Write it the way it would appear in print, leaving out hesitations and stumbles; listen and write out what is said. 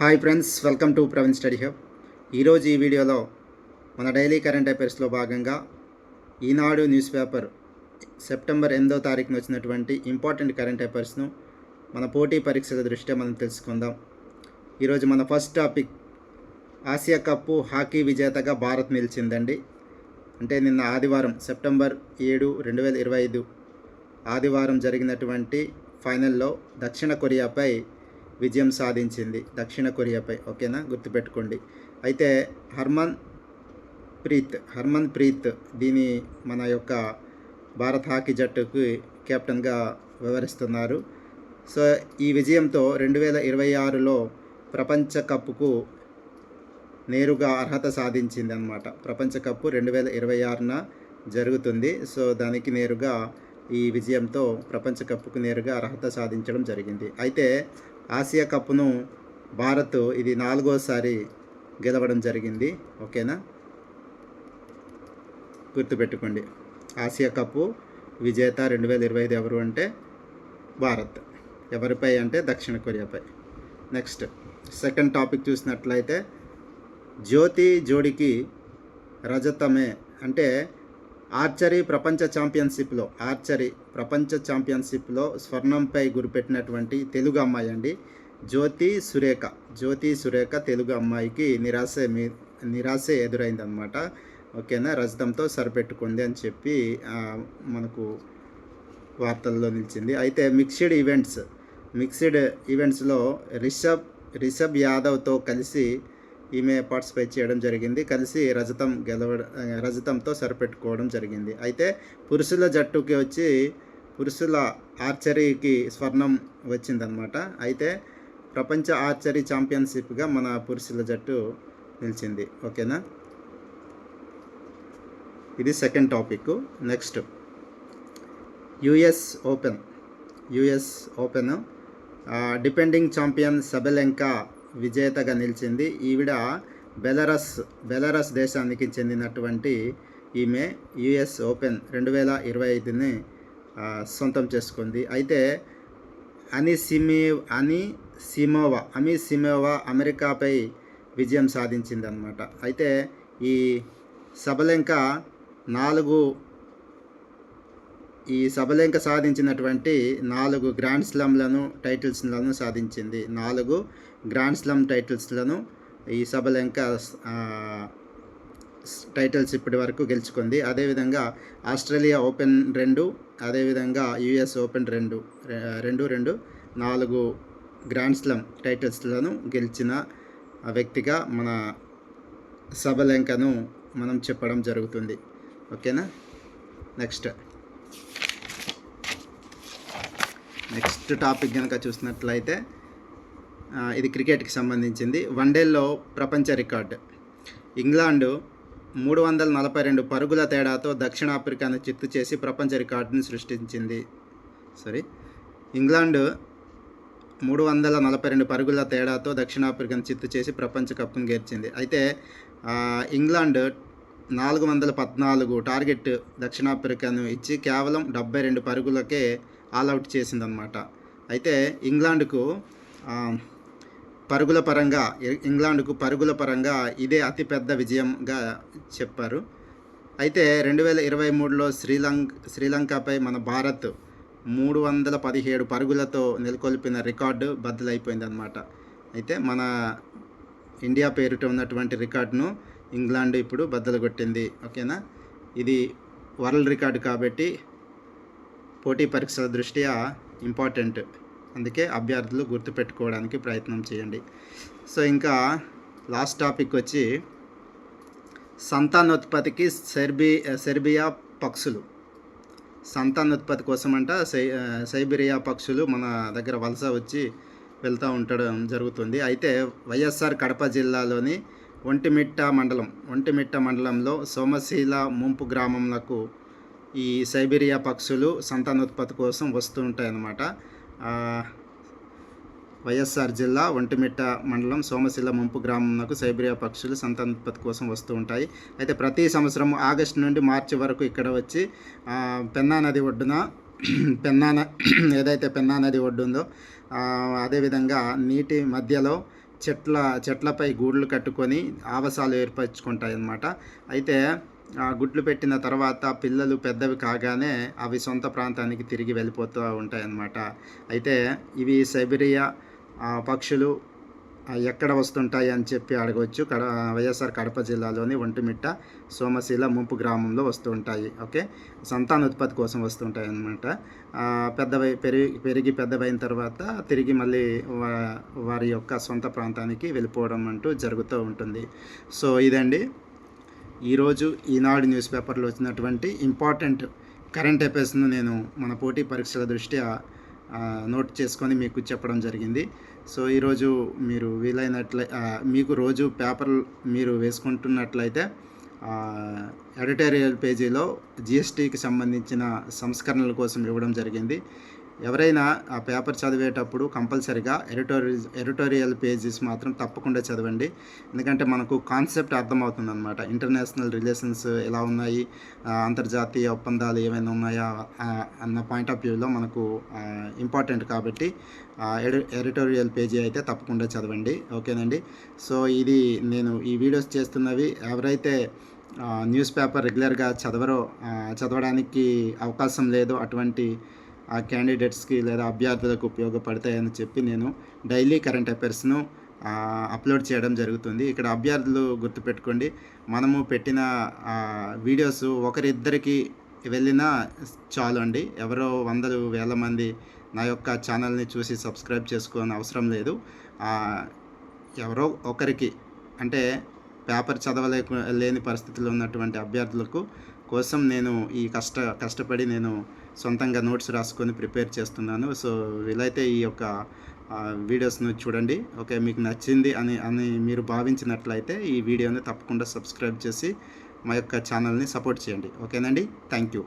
Hi friends, welcome to Praveen study hub. ఈరోజు ఈ వీడియోలో మన డైలీ కరెంట్ అఫైర్స్లో భాగంగా ఈనాడు న్యూస్ పేపర్ సెప్టెంబర్ 8వ తారీఖున వచ్చినటువంటి ఇంపార్టెంట్ కరెంట్ అఫైర్స్ను మన పోటీ పరీక్షల దృష్ట్యా మనం తెలుసుకుందాం. ఈరోజు మన first topic, Asia cup hockey విజేతగా భారత్ నిలిచిందండి. అంటే నిన్న ఆదివారం సెప్టెంబర్ 7, 2025 ఆదివారం జరిగినటువంటి ఫైనల్లో దక్షిణ కొరియాపై విజయం సాధించింది. దక్షిణ కొరియాపై, ఓకేనా, గుర్తుపెట్టుకోండి. అయితే హర్మన్ ప్రీత్ దీని మన యొక్క భారత హాకీ జట్టుకు కెప్టెన్గా వ్యవహరిస్తున్నారు. సో ఈ విజయంతో 2026లో ప్రపంచ కప్పుకు నేరుగా అర్హత సాధించింది అన్నమాట. ప్రపంచ కప్పు 2026న జరుగుతుంది. సో దానికి నేరుగా ఈ విజయంతో ప్రపంచ కప్పుకు నేరుగా అర్హత సాధించడం జరిగింది. అయితే ఆసియా కప్పును భారత్ ఇది 4వసారి గెలవడం జరిగింది, ఓకేనా, గుర్తుపెట్టుకోండి. ఆసియా కప్పు విజేత 2025 ఎవరు అంటే భారత్. ఎవరిపై అంటే దక్షిణ కొరియాపై. నెక్స్ట్ సెకండ్ టాపిక్ చూసినట్లయితే, జ్యోతి జోడికి రజతమే. అంటే ఆర్చరీ ప్రపంచ ఛాంపియన్షిప్లో స్వర్ణంపై గురిపెట్టినటువంటి తెలుగు అమ్మాయి అండి, జ్యోతి సురేఖ తెలుగు అమ్మాయికి నిరాశ ఎదురైందనమాట, ఓకేనా. రజతంతో సరిపెట్టుకుంది అని చెప్పి మనకు వార్తల్లో నిలిచింది. అయితే మిక్స్డ్ ఈవెంట్స్లో రిషబ్ యాదవ్తో కలిసి ఈమె పార్టిసిపేట్ చేయడం జరిగింది. కలిసి రజతంతో సరిపెట్టుకోవడం జరిగింది. అయితే పురుషుల ఆర్చరీకి స్వర్ణం వచ్చిందనమాట. అయితే ప్రపంచ ఆర్చరీ ఛాంపియన్షిప్గా మన పురుషుల జట్టు నిలిచింది, ఓకేనా. ఇది second topic. Next US open defending champion Sabalenka విజేతగా నిలిచింది. ఈవిడ బెలారస్ దేశానికి చెందినటువంటి ఈమె యుఎస్ ఓపెన్ 2025ని సొంతం చేసుకుంది. అయితే అనిసిమోవా అమెరికాపై విజయం సాధించింది అన్నమాట. అయితే ఈ సబలెంక సాధించినటువంటి 4 గ్రాండ్ స్లామ్లను టైటిల్స్లను సాధించింది. 4 గ్రాండ్ స్లామ్ టైటిల్స్లను ఈ సబలెంక టైటిల్స్ ఇప్పటి వరకు గెలుచుకుంది. అదేవిధంగా ఆస్ట్రేలియా ఓపెన్ 2, అదేవిధంగా యుఎస్ ఓపెన్ 2 4 గ్రాండ్ స్లామ్ టైటిల్స్లను గెలిచిన వ్యక్తిగా మన సబలెంకను మనం చెప్పడం జరుగుతుంది, ఓకేనా. నెక్స్ట్ టాపిక్ కనుక చూసినట్లయితే, ఇది క్రికెట్కి సంబంధించింది. వన్డేల్లో ప్రపంచ రికార్డు. ఇంగ్లాండ్ 342 పరుగుల తేడాతో దక్షిణాఫ్రికాను చిత్తు చేసి ప్రపంచ రికార్డును సృష్టించింది. ఇంగ్లాండ్ 342 పరుగుల తేడాతో దక్షిణాఫ్రికాను చిత్తు చేసి ప్రపంచ కప్ను గెలిచింది. అయితే ఇంగ్లాండ్ 414 టార్గెట్ దక్షిణాఫ్రికాను ఇచ్చి కేవలం 72 పరుగులకే ఆల్అవుట్ చేసిందనమాట. అయితే ఇంగ్లాండ్కు పరుగుల పరంగా ఇదే అతిపెద్ద విజయంగా చెప్పారు. అయితే 2023లో శ్రీలంకపై మన భారత్ 317 పరుగులతో నెలకొల్పిన రికార్డు బద్దలైపోయిందనమాట. అయితే మన ఇండియా పేరిట ఉన్నటువంటి రికార్డును ఇంగ్లాండ్ ఇప్పుడు బద్దలు కొట్టింది, ఓకేనా. ఇది వరల్డ్ రికార్డు కాబట్టి పోటీ పరీక్షల దృష్ట్యా ఇంపార్టెంట్, అందుకే అభ్యర్థులు గుర్తుపెట్టుకోవడానికి ప్రయత్నం చేయండి. సో ఇంకా లాస్ట్ టాపిక్ వచ్చి, సంతానోత్పత్తికి సెర్బియా పక్షులు. సంతానోత్పత్తి కోసమంట సైబీరియా పక్షులు మన దగ్గర వలస వచ్చి వెళ్తూ ఉండడం జరుగుతుంది. అయితే వైఎస్ఆర్ కడప జిల్లాలోని ఒంటిమిట్ట మండలంలో సోమశీల ముంపు గ్రామంలకు ఈ సైబీరియా పక్షులు సంతానోత్పత్తి కోసం వస్తూ ఉంటాయన్నమాట. వైఎస్ఆర్ జిల్లా ఒంటిమిట్ట మండలం సోమశీల ముంపు గ్రామంకు సైబీరియా పక్షులు సంతానోత్పత్తి కోసం వస్తూ ఉంటాయి. అయితే ప్రతి సంవత్సరం ఆగస్టు నుండి మార్చి వరకు ఇక్కడ వచ్చి పెన్నా నది ఒడ్డున ఏదైతే పెన్నా నది ఒడ్డు ఉందో అదేవిధంగా నీటి మధ్యలో చెట్లపై గూళ్ళు కట్టుకొని ఆవాసాలు ఏర్పరచుకుంటాయి అన్నమాట. అయితే గుడ్లు పెట్టిన తర్వాత పిల్లలు పెద్దవి కాగానే అవి సొంత ప్రాంతానికి తిరిగి వెళ్ళిపోతూ ఉంటాయన్నమాట. అయితే ఇవి సైబీరియా పక్షులు ఎక్కడ వస్తుంటాయి అని చెప్పి అడగవచ్చు. వైఎస్ఆర్ కడప జిల్లాలోని ఒంటిమిట్ట సోమశీల ముంపు గ్రామంలో వస్తూ ఉంటాయి. ఓకే, సంతానోత్పత్తి కోసం వస్తుంటాయి అన్నమాట. పెరిగి పెద్దవైన తర్వాత తిరిగి మళ్ళీ వారి యొక్క సొంత ప్రాంతానికి వెళ్ళిపోవడం అంటూ జరుగుతూ ఉంటుంది. సో ఇదండి ఈరోజు ఈనాడు న్యూస్ పేపర్లో వచ్చినటువంటి ఇంపార్టెంట్ కరెంట్ అఫైర్స్ను నేను మన పోటీ పరీక్షల దృష్ట్యా నోట్ చేసుకొని మీకు చెప్పడం జరిగింది. సో ఈరోజు మీరు మీకు రోజు పేపర్ మీరు వేసుకుంటున్నట్లయితే ఎడిటోరియల్ పేజీలో జిఎస్టీకి సంబంధించిన సంస్కరణల కోసం ఇవ్వడం జరిగింది. ఎవరైనా ఆ పేపర్ చదివేటప్పుడు కంపల్సరిగా ఎడిటోరియల్ పేజెస్ మాత్రం తప్పకుండా చదవండి. ఎందుకంటే మనకు కాన్సెప్ట్ అర్థమవుతుంది అనమాట. ఇంటర్నేషనల్ రిలేషన్స్ ఎలా ఉన్నాయి, అంతర్జాతీయ ఒప్పందాలు ఏమైనా ఉన్నాయా అన్న పాయింట్ ఆఫ్ వ్యూలో మనకు ఇంపార్టెంట్ కాబట్టి ఎడిటోరియల్ పేజీ అయితే తప్పకుండా చదవండి. ఓకేనండి. సో ఇది నేను ఈ వీడియోస్ చేస్తున్నవి ఎవరైతే న్యూస్ పేపర్ రెగ్యులర్గా చదవడానికి అవకాశం లేదో అటువంటి క్యాండిడేట్స్కి లేదా అభ్యర్థులకు ఉపయోగపడతాయని చెప్పి నేను డైలీ కరెంట్ అఫైర్స్ను అప్లోడ్ చేయడం జరుగుతుంది. ఇక్కడ అభ్యర్థులు గుర్తుపెట్టుకోండి, మనము పెట్టిన వీడియోస్ ఒకరిద్దరికి వెళ్ళినా చాలు అండి. ఎవరో వందలు వేల మంది నా యొక్క ఛానల్ని చూసి సబ్స్క్రైబ్ చేసుకోని అవసరం లేదు. ఎవరో ఒకరికి, అంటే పేపర్ లేని పరిస్థితుల్లో ఉన్నటువంటి అభ్యర్థులకు కోసం నేను ఈ కష్టపడి నేను సొంతంగా నోట్స్ రాసుకొని ప్రిపేర్ చేస్తున్నాను. సో వీలైతే ఈ యొక్క వీడియోస్ను చూడండి. ఓకే, మీకు నచ్చింది అని మీరు భావించినట్లయితే ఈ వీడియోని తప్పకుండా సబ్స్క్రైబ్ చేసి మా యొక్క ఛానల్ని సపోర్ట్ చేయండి. ఓకేనండి, థ్యాంక్ యూ.